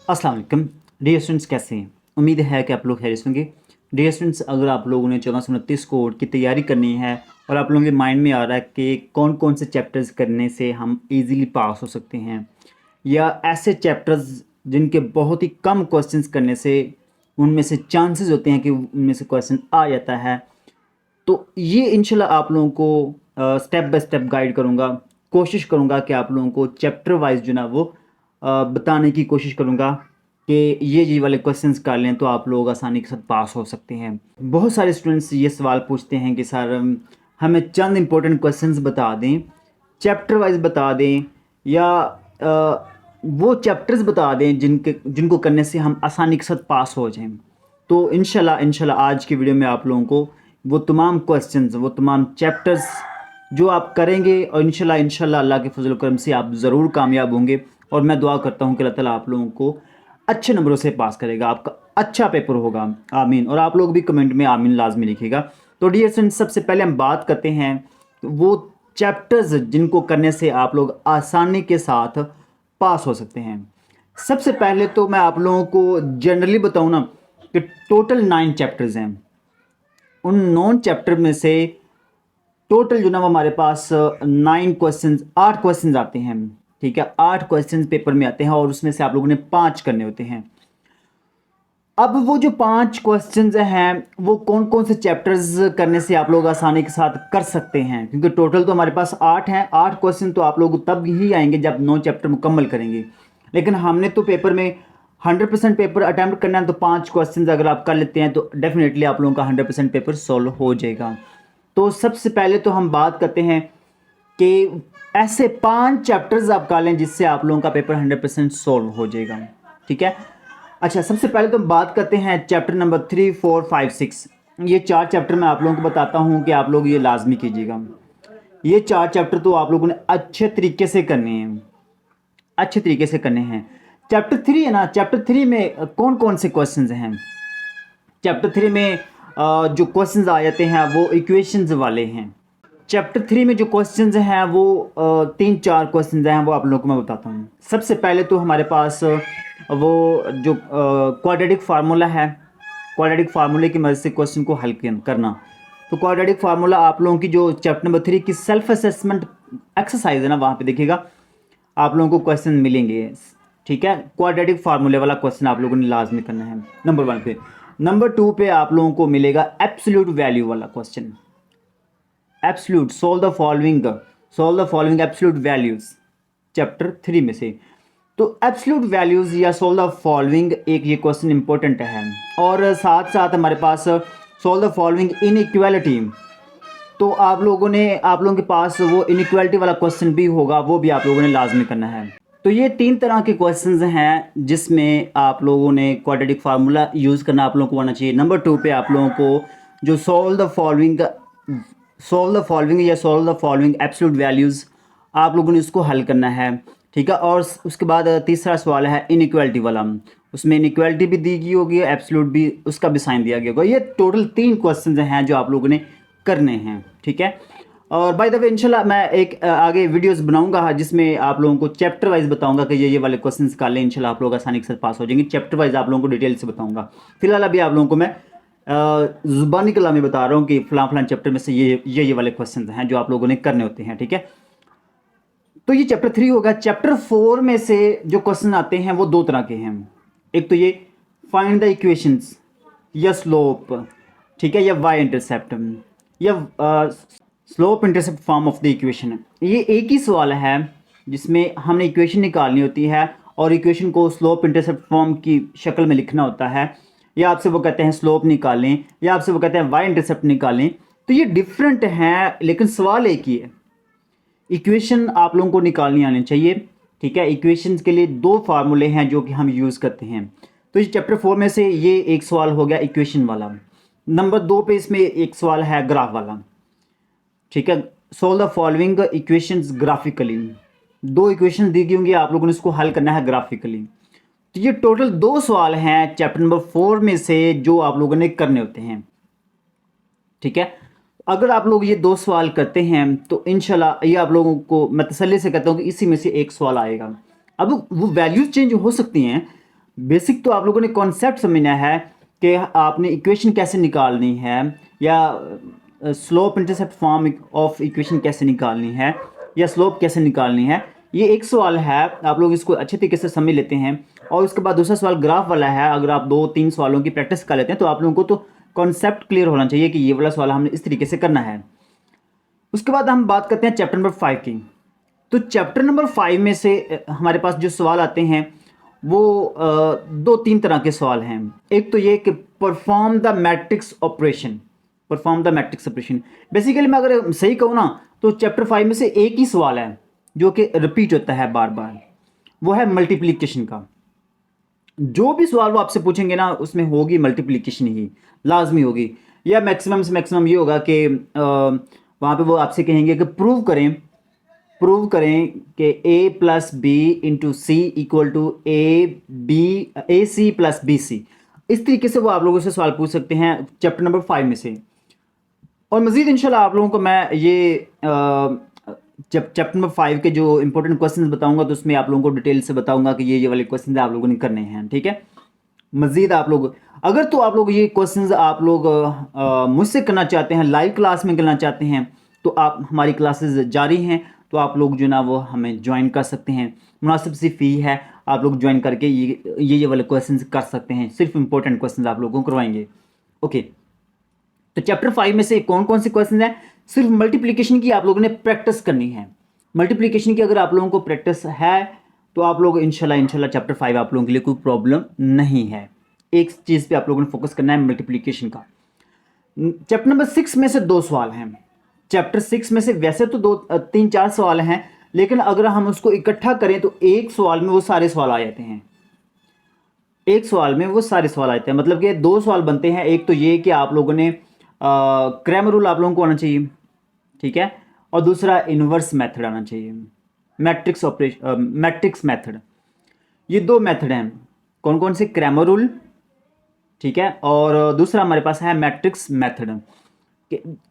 अस्सलाम वालेकुम dear students, कैसे हैं? उम्मीद है कि आप लोग खैरियत होंगे। डियर स्टूडेंट्स, अगर आप लोगों ने 1429 कोड की तैयारी करनी है और आप लोगों के माइंड में आ रहा है कि कौन कौन से चैप्टर्स करने से हम इजीली पास हो सकते हैं, या ऐसे चैप्टर्स जिनके बहुत ही कम क्वेश्चंस करने से उनमें से चांसेस होते हैं कि उनमें से क्वेश्चन आ जाता है, तो ये इंशाल्लाह आप लोगों को स्टेप बाय स्टेप गाइड करूँगा। कोशिश करूँगा कि आप लोगों को चैप्टर वाइज जो ना वो बताने की कोशिश करूँगा कि ये वाले क्वेश्चंस कर लें तो आप लोग आसानी के साथ पास हो सकते हैं। बहुत सारे स्टूडेंट्स ये सवाल पूछते हैं कि सर हमें चंद इंपॉर्टेंट क्वेश्चंस बता दें, चैप्टर वाइज बता दें, या वो चैप्टर्स बता दें जिनको करने से हम आसानी के साथ पास हो जाएं। तो इंशाल्लाह आज की वीडियो में आप लोगों को वो तमाम क्वेश्चंस, वो तमाम चैप्टर्स जो आप करेंगे और इंशाल्लाह अल्लाह के फजल करम से आप ज़रूर कामयाब होंगे। और मैं दुआ करता हूँ कि अल्लाह ताला आप लोगों को अच्छे नंबरों से पास करेगा, आपका अच्छा पेपर होगा, आमीन। और आप लोग भी कमेंट में आमीन लाजमी लिखिएगा। तो डियर फ्रेंड्स, सबसे पहले हम बात करते हैं वो चैप्टर्स जिनको करने से आप लोग आसानी के साथ पास हो सकते हैं। सबसे पहले तो मैं आप लोगों को जनरली बताऊं ना कि टोटल 9 चैप्टर्स हैं। उन 9 चैप्टर में से टोटल जो ना वो हमारे पास 9 क्वेश्चंस, 8 क्वेश्चंस आते हैं। ठीक है, 8 क्वेश्चंस पेपर में आते हैं और उसमें से आप लोगों ने 5 करने होते हैं। अब वो जो 5 क्वेश्चंस हैं वो कौन कौन से चैप्टर्स करने से आप लोग आसानी के साथ कर सकते हैं, क्योंकि टोटल तो हमारे पास 8 हैं। 8 क्वेश्चन तो आप लोग तब ही आएंगे जब 9 चैप्टर मुकम्मल करेंगे, लेकिन हमने तो पेपर में 100% पेपर अटैम्प्ट करना है, तो 5 क्वेश्चन अगर आप कर लेते हैं तो डेफिनेटली आप लोगों का 100% पेपर सॉल्व हो जाएगा। तो सबसे पहले तो हम बात करते हैं कि ऐसे 5 चैप्टर्स आप कर लें जिससे आप लोगों का पेपर 100% सॉल्व हो जाएगा। ठीक है, अच्छा, सबसे पहले तो हम बात करते हैं चैप्टर नंबर 3, 4, 5, 6। ये 4 चैप्टर मैं आप लोगों को बताता हूँ कि आप लोग ये लाजमी कीजिएगा। ये 4 चैप्टर तो आप लोगों ने अच्छे तरीके से करने हैं, अच्छे तरीके से करने हैं। चैप्टर 3 है ना, चैप्टर 3 में कौन कौन से क्वेश्चंस हैं? चैप्टर 3 में जो क्वेश्चंस आ जाते हैं वो इक्वेशंस वाले हैं। चैप्टर 3 में जो क्वेश्चंस हैं वो 3-4 क्वेश्चंस हैं, वो आप लोगों को मैं बताता हूँ। सबसे पहले तो हमारे पास वो जो क्वाड्रेटिक फार्मूला है, क्वाड्रेटिक फार्मूले की मदद से क्वेश्चन को हल करना। तो क्वाड्रेटिक फार्मूला आप लोगों की जो चैप्टर नंबर 3 की सेल्फ असेसमेंट एक्सरसाइज है ना, वहाँ पे देखिएगा आप लोगों को क्वेश्चन मिलेंगे। ठीक है, क्वाड्रेटिक फार्मूले वाला क्वेश्चन आप लोगों ने लाजमी करना है नंबर 1 पे। नंबर 2 पे आप लोगों को मिलेगा एब्सोल्यूट वैल्यू वाला question. Absolute solve the following absolute values, chapter 3 में से। तो एब्सोल्यूट वैल्यूज या सॉल्व द फॉलोइंग एक ये क्वेश्चन इंपॉर्टेंट है। और साथ साथ हमारे पास सॉल्व द फॉलोइंग इनइक्वालिटी, तो आप लोगों के पास वो इनइक्वालिटी वाला क्वेश्चन भी होगा, वो भी आप लोगों ने लाजमी करना है। तो ये 3 तरह के क्वेश्चंस हैं जिसमें आप लोगों ने क्वाड्रेटिक फार्मूला यूज़ करना आप लोगों को आना चाहिए। नंबर 2 पे आप लोगों को जो सॉल्व द फॉलोइंग या solve the following absolute values, आप लोगों ने इसको हल करना है। ठीक है, और उसके बाद तीसरा सवाल है इनइक्वालिटी वाला। उसमें इनइक्वालिटी भी दी गई होगी, एब्सोल्यूट भी, उसका भी साइन दिया गया होगा। ये टोटल 3 क्वेश्चन हैं जो आप लोगों ने करने हैं। ठीक है, और बाय द वे इंशाल्लाह मैं एक आगे वीडियोस बनाऊंगा जिसमें आप लोगों को चैप्टर वाइज बताऊंगा कि ये वाले क्वेश्चंस का लें, इंशाल्लाह आप लोग आसानी के साथ पास हो जाएंगे। चैप्टर वाइज आप लोगों को डिटेल से बताऊंगा। फिलहाल अभी आप लोगों को मैं ज़ुबानी कलामी बता रहा हूँ कि फलां चैप्टर में से ये वाले क्वेश्चन हैं जो आप लोगों ने करने होते हैं। ठीक है, तो ये चैप्टर 3 होगा। चैप्टर 4 में से जो क्वेश्चन आते हैं वो 2 तरह के हैं। एक तो ये फाइंड द इक्वेशंस या स्लोप, ठीक है, या वाई इंटरसेप्ट, या slope intercept form of the equation. ये एक ही सवाल है जिसमें हमने इक्वेशन निकालनी होती है और इक्वेशन को स्लोप इंटरसेप्ट फॉर्म की शक्ल में लिखना होता है। या आपसे वो कहते हैं स्लोप निकालें, या आपसे वो कहते हैं वाई इंटरसेप्ट निकालें। तो ये डिफरेंट हैं लेकिन सवाल एक ही है। इक्वेशन आप लोगों को निकालनी आनी चाहिए। ठीक है, इक्वेशंस के लिए 2 फार्मूले हैं जो कि हम यूज़ करते हैं। तो इस चैप्टर 4 में से ये एक सवाल हो गया इक्वेशन वाला। नंबर 2 पे इसमें एक सवाल है ग्राफ वाला। ठीक है, solve the following equations graphically. 2 equation दी गई होंगी, आप लोगों ने इसको हल करना है ग्राफिकली। तो ये टोटल 2 सवाल हैं चैप्टर नंबर 4 में से जो आप लोगों ने करने होते हैं। ठीक है, अगर आप लोग ये 2 सवाल करते हैं तो इंशाल्लाह ये आप लोगों को मैं तसल्ली से कहता हूँ कि इसी में से एक सवाल आएगा। अब वो वैल्यूज चेंज हो सकती हैं, बेसिक तो आप लोगों ने कॉन्सेप्ट समझना है कि आपने इक्वेशन कैसे निकालनी है, या slope intercept form of equation कैसे निकालनी है, या स्लोप कैसे निकालनी है। ये एक सवाल है, आप लोग इसको अच्छे तरीके से समझ लेते हैं। और उसके बाद दूसरा सवाल ग्राफ वाला है। अगर आप 2-3 सवालों की प्रैक्टिस कर लेते हैं तो आप लोगों को तो कॉन्सेप्ट क्लियर होना चाहिए कि ये वाला सवाल हमने इस तरीके से करना है। उसके बाद हम बात करते हैं चैप्टर नंबर 5 की। तो चैप्टर नंबर 5 में से हमारे पास जो सवाल आते हैं वो 2-3 तरह के सवाल हैं। एक तो ये कि perform the matrix operation, perform the matrix operation. Basically मैं अगर सही कहूँ ना तो चैप्टर 5 में से एक ही सवाल है जो कि रिपीट होता है बार बार, वो है मल्टीप्लिकेशन का। जो भी सवाल वो आपसे पूछेंगे ना उसमें होगी मल्टीप्लिकेशन ही लाजमी होगी, या मैक्सिमम से मैक्सिमम ये होगा कि वहाँ पे वो आपसे कहेंगे कि प्रूव करें कि a plus B into C equal to A C plus B C. इस तरीके से वो आप लोगों से सवाल पूछ सकते हैं चैप्टर नंबर 5 में से। और मज़ीद इंशाल्लाह आप लोगों को मैं ये जब चैप्टर नंबर 5 के जो इंपॉर्टेंट क्वेश्चन बताऊंगा तो उसमें आप लोगों को डिटेल से बताऊंगा कि ये वाले क्वेश्चन आप लोगों ने करने हैं, ठीक है। मज़ीद आप लोग अगर तो आप लोग ये क्वेश्चंस आप लोग मुझसे करना चाहते हैं, लाइव क्लास में करना चाहते हैं, तो आप हमारी क्लासेस जारी हैं, तो आप लोग जो ना वो हमें ज्वाइन कर सकते हैं। मुनासिब सी फ़ी है, आप लोग ज्वाइन करके ये वाले क्वेश्चंस कर सकते हैं। सिर्फ इंपॉर्टेंट क्वेश्चंस आप लोगों को करवाएंगे, ओके। तो चैप्टर 5 में से कौन कौन से क्वेश्चन हैं? सिर्फ मल्टीप्लिकेशन की आप लोगों ने प्रैक्टिस करनी है। मल्टीप्लिकेशन की अगर आप लोगों को प्रैक्टिस है तो आप लोग इंशाल्लाह चैप्टर 5 आप लोगों के लिए कोई प्रॉब्लम नहीं है। एक चीज़ पे आप लोगों ने फोकस करना है, मल्टीप्लिकेशन का। चैप्टर नंबर 6 में से 2 सवाल हैं। चैप्टर 6 में से वैसे तो 2-3-4 सवाल हैं, लेकिन अगर हम उसको इकट्ठा करें तो एक सवाल में वो सारे सवाल आ जाते हैं। एक सवाल में वो सारे सवाल आते हैं, मतलब कि 2 सवाल बनते हैं। एक तो ये कि आप लोगों ने क्रैमर रूल आप लोगों को आना चाहिए, ठीक है, और दूसरा इन्वर्स मेथड आना चाहिए, मैट्रिक्स मेथड। ये 2 मेथड हैं। कौन कौन से? क्रैमर रूल, ठीक है, और दूसरा हमारे पास है मैट्रिक्स मेथड।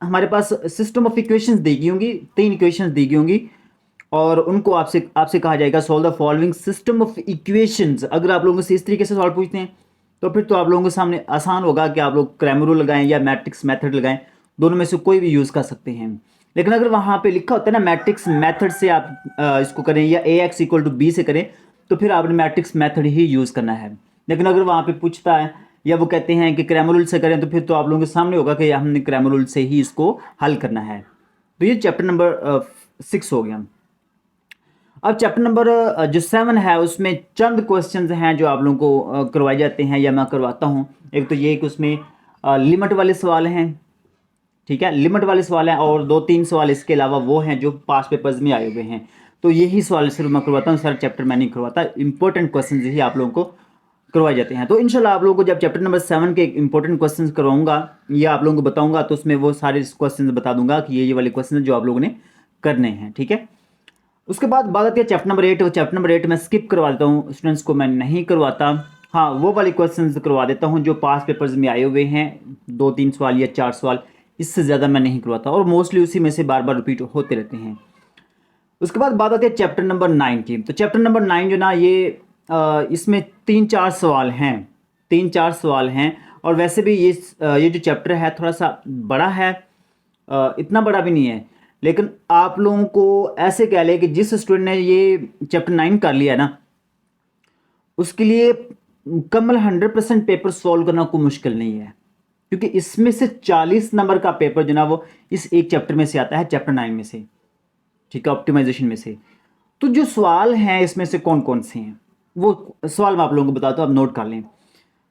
हमारे पास सिस्टम ऑफ इक्वेशंस दी गई होंगी, 3 इक्वेशंस दी गई होंगी, और उनको आपसे कहा जाएगा solve the following system of equations. अगर आप लोगों से इस तरीके से सवाल पूछते हैं तो फिर तो आप लोगों के सामने आसान होगा कि आप लोग क्रैमर रूल लगाएं या मैट्रिक्स मेथड लगाएं, दोनों में से कोई भी यूज़ कर सकते हैं। लेकिन अगर वहाँ पे लिखा होता है ना मैट्रिक्स मेथड से आप इसको करें, या ax इक्वल टू बी से करें, तो फिर आपने मैट्रिक्स मेथड ही यूज़ करना है। लेकिन अगर वहाँ पे पूछता है या वो कहते हैं कि क्रैमर रूल से करें, तो फिर तो आप लोगों के सामने होगा कि हमने क्रैमर रूल से ही इसको हल करना है। तो ये चैप्टर नंबर 6 हो गया। अब चैप्टर नंबर जो 7 है उसमें चंद क्वेश्चंस हैं जो आप लोगों को करवाए जाते हैं या मैं करवाता हूं। एक तो ये कि उसमें लिमिट वाले सवाल हैं, ठीक है, लिमिट वाले सवाल हैं, और 2-3 सवाल इसके अलावा वो हैं जो पास पेपर्स में आए हुए हैं। तो यही सवाल सिर्फ मैं करवाता हूँ, सारा चैप्टर मैं नहीं करवाता। इंपॉर्टेंट क्वेश्चन ही आप लोगों को करवाए जाते हैं। तो इंशाल्लाह आप लोगों को जब चैप्टर नंबर 7 के इंपॉर्टेंट क्वेश्चन करवाऊंगा या आप लोगों को बताऊंगा तो उसमें वो सारे क्वेश्चन बता दूंगा कि ये वाले क्वेश्चन जो आप लोगों ने करने हैं, ठीक है। उसके बाद बात आती है चैप्टर नंबर 8। चैप्टर नंबर 8 मैं स्किप करवा देता हूँ, स्टूडेंट्स को मैं नहीं करवाता। हाँ, वो वाले क्वेश्चंस करवा देता हूँ जो पास पेपर्स में आए हुए हैं, 2-3 सवाल या 4 सवाल, इससे ज़्यादा मैं नहीं करवाता, और मोस्टली उसी में से बार बार रिपीट होते रहते हैं। उसके बाद बात आती है चैप्टर नंबर 9 की। तो चैप्टर नंबर 9 जो ना ये इसमें 3-4 सवाल हैं, 3-4 सवाल हैं। और वैसे भी ये जो चैप्टर है थोड़ा सा बड़ा है, इतना बड़ा भी नहीं है, लेकिन आप लोगों को ऐसे कह लें कि जिस स्टूडेंट ने ये चैप्टर 9 कर लिया है ना, उसके लिए मुकम्मल 100% पेपर सॉल्व करना कोई मुश्किल नहीं है, क्योंकि इसमें से 40 नंबर का पेपर जो ना वो इस एक चैप्टर में से आता है, चैप्टर 9 में से, ठीक है, ऑप्टिमाइजेशन में से। तो जो सवाल हैं इसमें से कौन कौन से हैं वो सवाल मैं आप लोगों को बताता हूँ, आप नोट कर लें।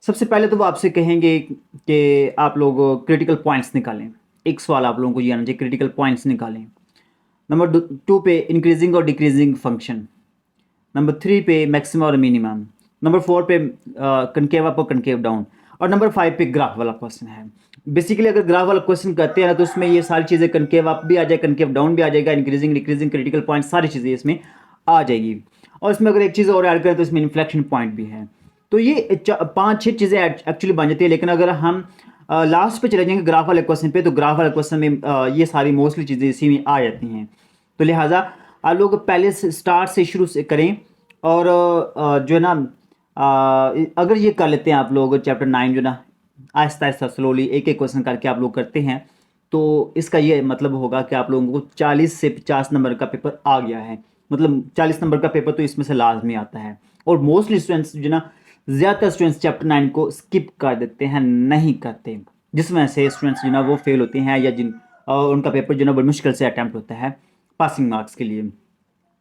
सबसे पहले तो वो आपसे कहेंगे कि आप लोग क्रिटिकल पॉइंट्स निकालें। एक सवाल आप लोगों को ये आना चाहिए, क्रिटिकल पॉइंट्स निकालें। नंबर 2 पे इंक्रीजिंग और डिक्रीजिंग फंक्शन। नंबर 3 पे मैक्सिमम और मिनिमम। नंबर 4 पे कनकेव अप और कनकेव डाउन। और नंबर 5 पे ग्राफ वाला क्वेश्चन है। बेसिकली अगर ग्राफ वाला क्वेश्चन करते हैं ना तो उसमें ये सारी चीज़ें, कनकेव अप भी आ जाए, कनकेव डाउन भी आ जाएगा, इंक्रीजिंग डिक्रीजिंग क्रिटिकल पॉइंट, सारी चीज़ें इसमें आ जाएगी। और इसमें अगर एक चीज़ और ऐड करें तो इसमें इन्फ्लेक्शन पॉइंट भी है। तो ये 5-6 चीज़ें एक्चुअली बन जाती है। लेकिन अगर हम लास्ट पे चले जाएंगे ग्राफ वाले क्वेश्चन पे, तो ग्राफ वाले क्वेश्चन में ये सारी मोस्टली चीज़ें इसी में आ जाती हैं। तो लिहाजा आप लोग पहले से स्टार्ट से शुरू से करें, और जो है ना अगर ये कर लेते हैं आप लोग चैप्टर 9 जो ना आहिस्ता आहिस्ता स्लोली एक एक क्वेश्चन करके आप लोग करते हैं, तो इसका ये मतलब होगा कि आप लोगों को 40 से 50 नंबर का पेपर आ गया है। मतलब 40 नंबर का पेपर तो इसमें से लाजमी आता है। और मोस्टली स्टूडेंट्स जो ना, ज़्यादातर स्टूडेंट्स चैप्टर 9 को स्किप कर देते हैं, नहीं करते, जिस वजह से स्टूडेंट्स जो ना वो फेल होते हैं, या उनका पेपर जो ना बड़ी मुश्किल से अटैम्प्ट होता है पासिंग मार्क्स के लिए।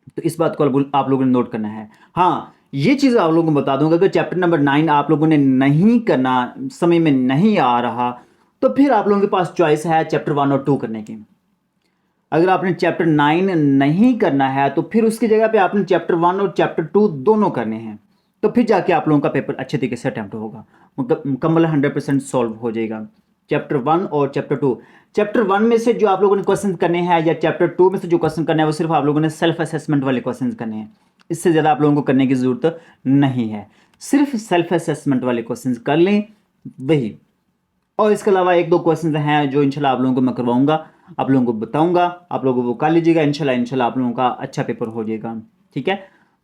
तो इस बात को आप लोगों ने नोट करना है। हाँ, ये चीज़ आप लोगों को बता दूंगा, अगर चैप्टर नंबर 9 आप लोगों ने नहीं करना, समय में नहीं आ रहा, तो फिर आप लोगों के पास चॉइस है चैप्टर 1 और 2 करने की। अगर आपने चैप्टर 9 नहीं करना है तो फिर उसकी जगह पे आपने चैप्टर 1 और चैप्टर 2 दोनों करने हैं, तो फिर जाके आप लोगों का पेपर अच्छे तरीके से अटैम्प्ट होगा, मुकम्मल 100% सॉल्व हो जाएगा। चैप्टर 1 और चैप्टर 2, चैप्टर 1 में से जो आप लोगों ने क्वेश्चन करने हैं या चैप्टर 2 में से जो क्वेश्चन करना है वो सिर्फ आप लोगों ने सेल्फ असेसमेंट वाले क्वेश्चन करने हैं। इससे ज़्यादा आप लोगों को करने की ज़रूरत नहीं है, सिर्फ सेल्फ असेसमेंट वाले क्वेश्चन कर लें वही। और इसके अलावा एक दो क्वेश्चन हैं जो इंशाल्लाह आप लोगों को मैं करवाऊंगा, आप लोगों को बताऊंगा, आप लोगों को कर लीजिएगा, इंशाल्लाह आप लोगों का अच्छा पेपर हो जाएगा। ठीक है,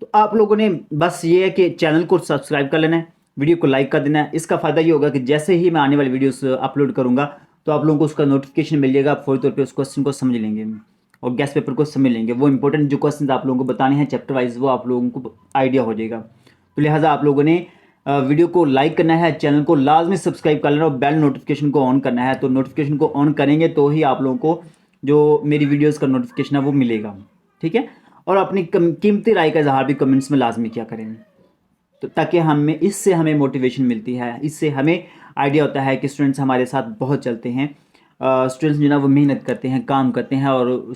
तो आप लोगों ने बस ये है कि चैनल को सब्सक्राइब कर लेना है, वीडियो को लाइक कर देना है। इसका फ़ायदा ये होगा कि जैसे ही मैं आने वाली वीडियोस अपलोड करूँगा तो आप लोगों को उसका नोटिफिकेशन मिल जाएगा, आप फौरी तौर पर उस क्वेश्चन को समझ लेंगे और गैस पेपर को समझ लेंगे। वो इंपॉर्टेंट जो क्वेश्चन आप लोगों को बताने हैं चैप्टर वाइज, वो आप लोगों को आइडिया हो जाएगा। तो लिहाजा आप लोगों ने वीडियो को लाइक करना है, चैनल को लाजमी सब्सक्राइब कर लेना और बेल नोटिफिकेशन को ऑन करना है। तो नोटिफिकेशन को ऑन करेंगे तो ही आप लोगों को जो मेरी वीडियोस का नोटिफिकेशन है वो मिलेगा। ठीक है, और अपनी कीमती राय का इजहार भी कमेंट्स में लाजमी किया करें, तो ताकि हमें मोटिवेशन मिलती है, इससे हमें आइडिया होता है कि स्टूडेंट्स हमारे साथ बहुत चलते हैं, स्टूडेंट्स जो ना वो मेहनत करते हैं, काम करते हैं और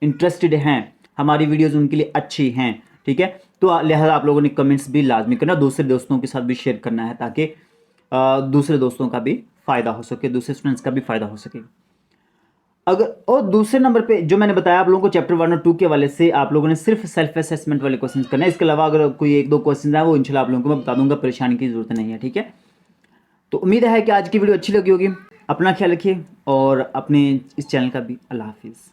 इंटरेस्टेड हैं, हमारी वीडियोज़ उनके लिए अच्छी हैं। ठीक है, तो लिहाजा आप लोगों ने कमेंट्स भी लाजमी करना, दूसरे दोस्तों के साथ भी शेयर करना है ताकि दूसरे दोस्तों का भी फ़ायदा हो सके, दूसरे स्टूडेंट्स का भी फ़ायदा हो सके। अगर और दूसरे नंबर पे जो मैंने बताया आप लोगों को चैप्टर 1 और 2 के हवाले से, आप लोगों ने सिर्फ सेल्फ असेसमेंट वाले क्वेश्चंस करने हैं। इसके अलावा अगर कोई एक दो क्वेश्चन है वो इंशाल्लाह आप लोगों को मैं बता दूंगा, परेशानी की जरूरत नहीं है। ठीक है, तो उम्मीद है कि आज की वीडियो अच्छी लगी होगी। अपना ख्याल रखिए और अपने इस चैनल का भी। अल्लाह हाफिज़।